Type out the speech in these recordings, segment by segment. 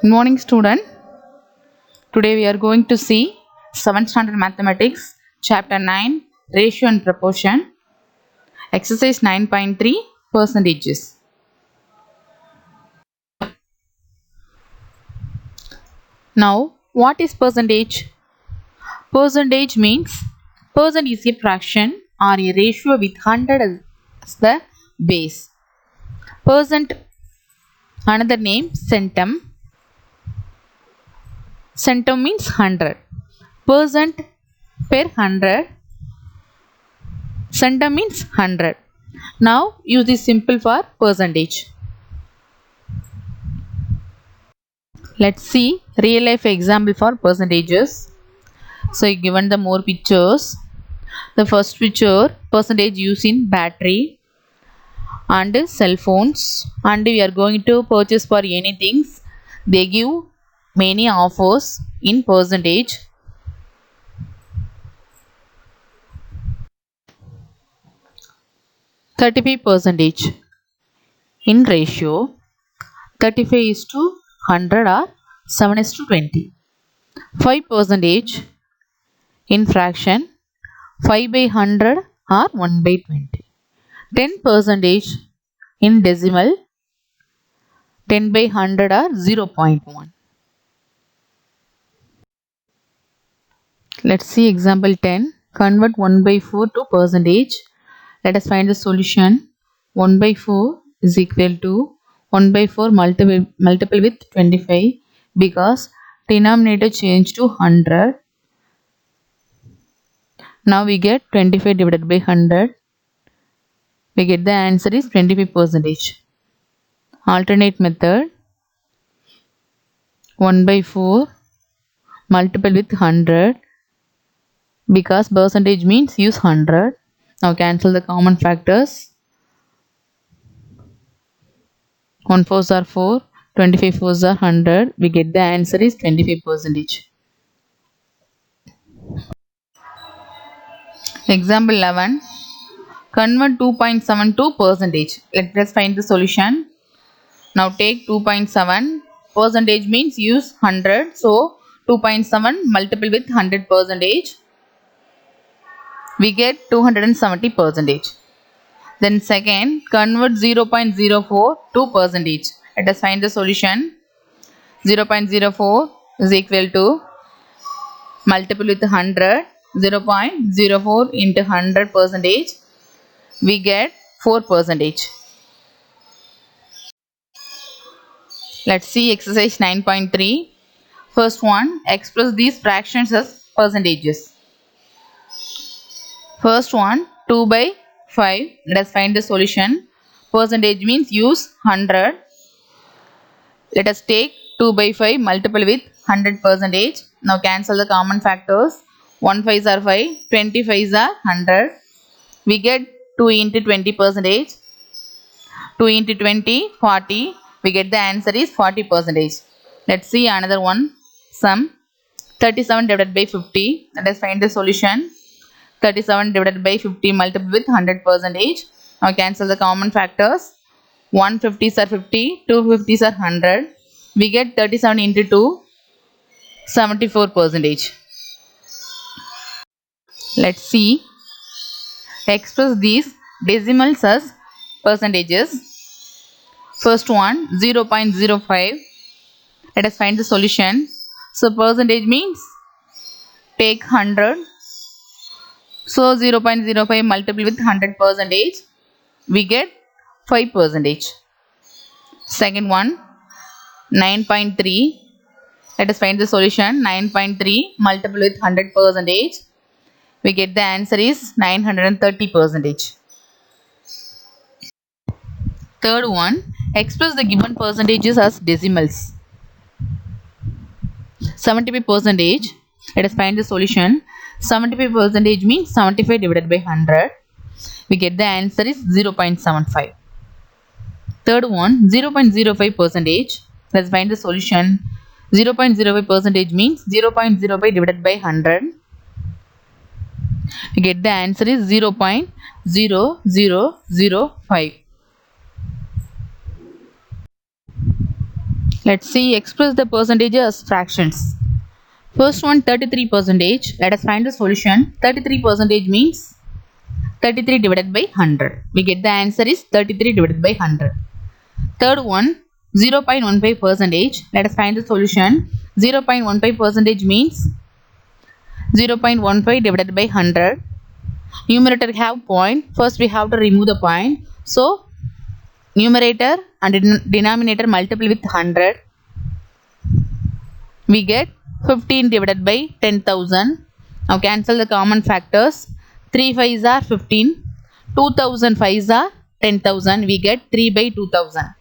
Good morning, student. Today we are going to see 7th standard mathematics, chapter 9, ratio and proportion, exercise 9.3, percentages. Now, what is percentage? Percentage means percent is a fraction or a ratio with 100 as the base. Percent, another name, centum. Centum means 100. Percent per 100. Centum means 100. Now use this simple for percentage. Let's see real life example for percentages. So given the more pictures. The first picture, percentage used in battery and cell phones, and we are going to purchase for anything. They give many offers in percentage. %. In ratio 35 is to 100 or 7 is to 20. 5% in fraction 5 by 100 or 1 by 20. 10% in decimal 10 by 100 or 0.1. Let's see example 10. Convert 1 by 4 to percentage. Let us find the solution. 1 by 4 is equal to 1 by 4 multiple with 25 because denominator changed to 100. Now we get 25 divided by 100. We get the answer is 25%. Alternate method. 1 by 4 multiple with 100 because percentage means use 100. Now cancel the common factors. 1 4s are 4, 25 4s are 100. We get the answer is 25%. Example 11. Convert 2.7 to percentage. Let us find the solution. Now take 2.7. Percentage means use 100. So 2.7 multiple with 100%. We get 270%. Then second, convert 0.04 to percentage. Let us find the solution. 0.04 is equal to multiple with 100. 0.04 into 100%. We get 4%. Let's see exercise 9.3. First one, express these fractions as percentages. First one, 2 by 5. Let us find the solution. Percentage means use 100. Let us take 2 by 5 multiple with 100%. Now cancel the common factors. 1 5s are 5, 25s are 100. We get 2 into 20%. 2 into 20, 40. We get the answer is 40%. Let's see another one. Sum 37 divided by 50. Let us find the solution. 37 divided by 50 multiple with 100%. Now cancel the common factors. 150s are 50, 250s are 100. We get 37 into 2, 74%. Let's see. Express these decimals as percentages. First one, 0.05. Let us find the solution. So percentage means take 100. So 0.05 multiple with 100%. We get 5%. Second one, 9.3. Let us find the solution. 9.3 multiple with 100%. We get the answer is 930%. Third one, express the given percentages as decimals. 75%. Let us find the solution. 75% means 75 divided by 100. We get the answer is 0.75. Third one, 0.05%. Let's find the solution. 0.05% means 0.05 divided by 100. We get the answer is 0.0005. Let's see, express the percentage as fractions. First one, 33 percentage. Let us find the solution. 33 percentage means 33 divided by 100. We get the answer is 33 divided by 100. Third one, 0.15 percentage. Let us find the solution. 0.15 percentage means 0.15 divided by 100. Numerator have point. First we have to remove the point. So numerator and denominator multiple with 100. We get 15 divided by 10,000. Now cancel the common factors. 3 5s are 15. 2000 5s are 10,000. We get 3 by 2000.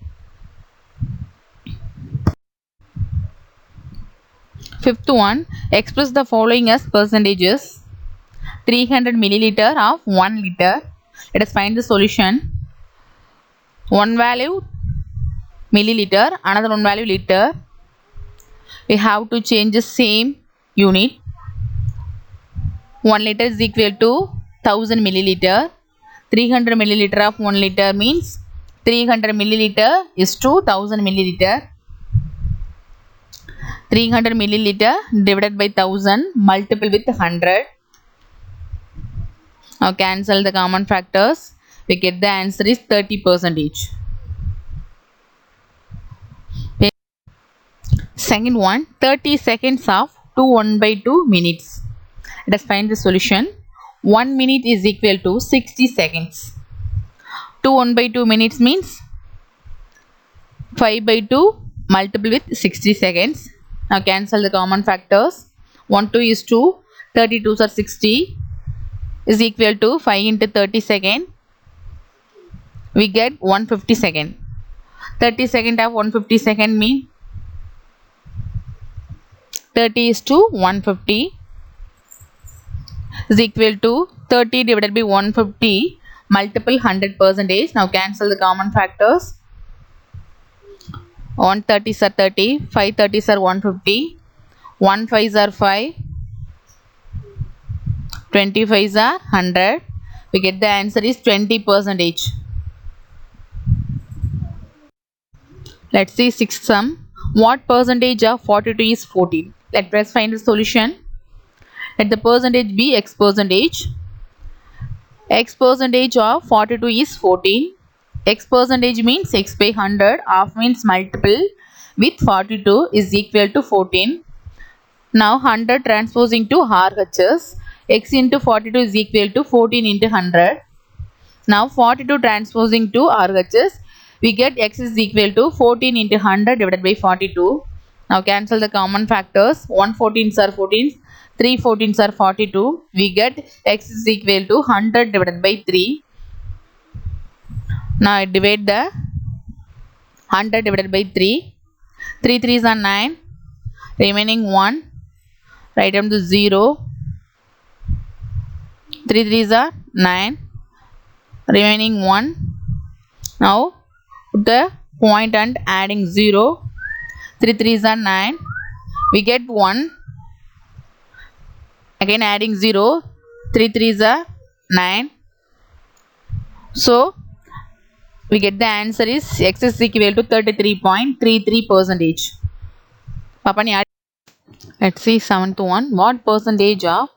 Fifth one, express the following as percentages. 300 milliliter of 1 liter. Let us find the solution. One value milliliter, another one value liter. We have to change the same unit. 1 liter is equal to 1000 milliliter. 300 milliliter of 1 liter means 300 milliliter is to 1000 milliliter. 300 milliliter divided by 1000 multiple with 100. Now cancel the common factors. We get the answer is 30 percentage. Second one, 30 seconds of 2 1 by 2 minutes. Let us find the solution. 1 minute is equal to 60 seconds. 2 1 by 2 minutes means 5 by 2 multiple with 60 seconds. Now cancel the common factors. 1 2 is 2. 32s are 60 is equal to 5 into 30 second. We get 150 second. 30 second of 150 second mean 30 is to 150 is equal to 30 divided by 150 multiple 100 percentage. Now cancel the common factors. 1 30s are 30, 5 30s are 150, 1 5s are 5, 25s are 100. We get the answer is 20 percentage. Let's see sixth sum. What percentage of 42 is 14? Let us find the solution. Let the percentage be x percentage. X percentage of 42 is 14. X percentage means x by 100. Half means multiple with 42 is equal to 14. Now 100 transposing to RHS. X into 42 is equal to 14 into 100. Now 42 transposing to RHS. We get x is equal to 14 into 100 divided by 42. Now cancel the common factors. 1 14s are 14s. 3 14s are 42. We get x is equal to 100 divided by 3. Now I divide the 100 divided by 3. 3 3s are 9. Remaining 1. Write down to 0. 3 3s are 9. Remaining 1. Now put the point and adding 0. 3 3s are 9. We get 1. Again adding 0. 3 3s are 9. So we get the answer is x is equal to 33.33 percentage. Let's see 7th one. What percentage of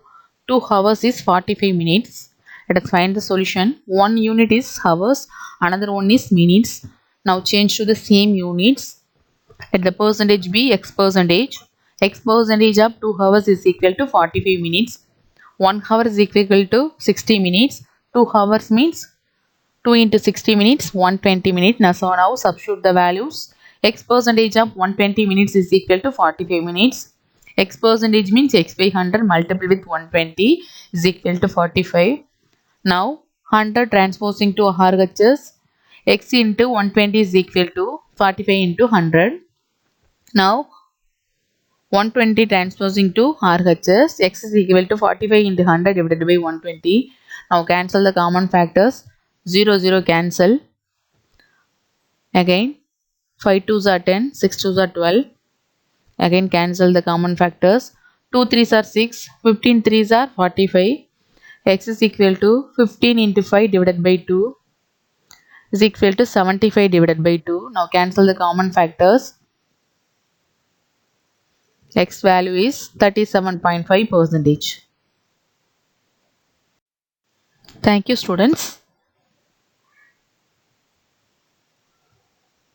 2 hours is 45 minutes? Let us find the solution. One unit is hours, another one is minutes. Now change to the same units. Let the percentage be x percentage. X percentage of 2 hours is equal to 45 minutes. 1 hour is equal to 60 minutes. 2 hours means 2 into 60 minutes, 120 minutes. Now substitute the values. X percentage of 120 minutes is equal to 45 minutes. X percentage means x by 100 multiplied with 120 is equal to 45. Now 100 transposing to RHS. X into 120 is equal to 45 into 100. Now 120 transposing to RHS. X is equal to 45 into 100 divided by 120. Now cancel the common factors. 0 0 cancel. Again 5 2s are 10, 6 2s are 12. Again cancel the common factors. 2 3s are 6, 15 3s are 45. X is equal to 15 into 5 divided by 2 is equal to 75 divided by 2. Now cancel the common factors. X value is 37.5 percentage. Thank you, students.